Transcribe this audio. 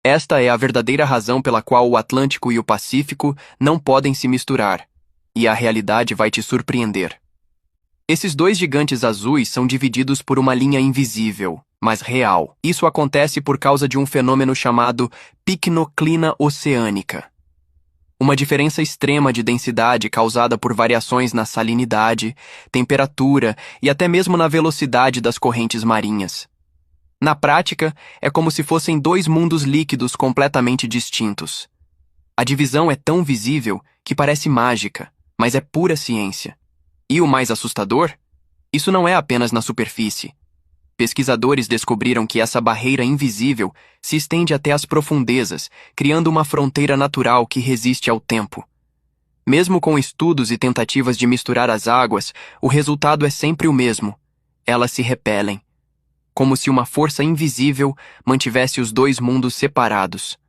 Esta é a verdadeira razão pela qual o Atlântico e o Pacífico não podem se misturar. E a realidade vai te surpreender. Esses dois gigantes azuis são divididos por uma linha invisível, mas real. Isso acontece por causa de um fenômeno chamado picnoclina oceânica. Uma diferença extrema de densidade causada por variações na salinidade, temperatura e até mesmo na velocidade das correntes marinhas. Na prática, é como se fossem dois mundos líquidos completamente distintos. A divisão é tão visível que parece mágica, mas é pura ciência. E o mais assustador? Isso não é apenas na superfície. Pesquisadores descobriram que essa barreira invisível se estende até as profundezas, criando uma fronteira natural que resiste ao tempo. Mesmo com estudos e tentativas de misturar as águas, o resultado é sempre o mesmo. Elas se repelem, como se uma força invisível mantivesse os dois mundos separados.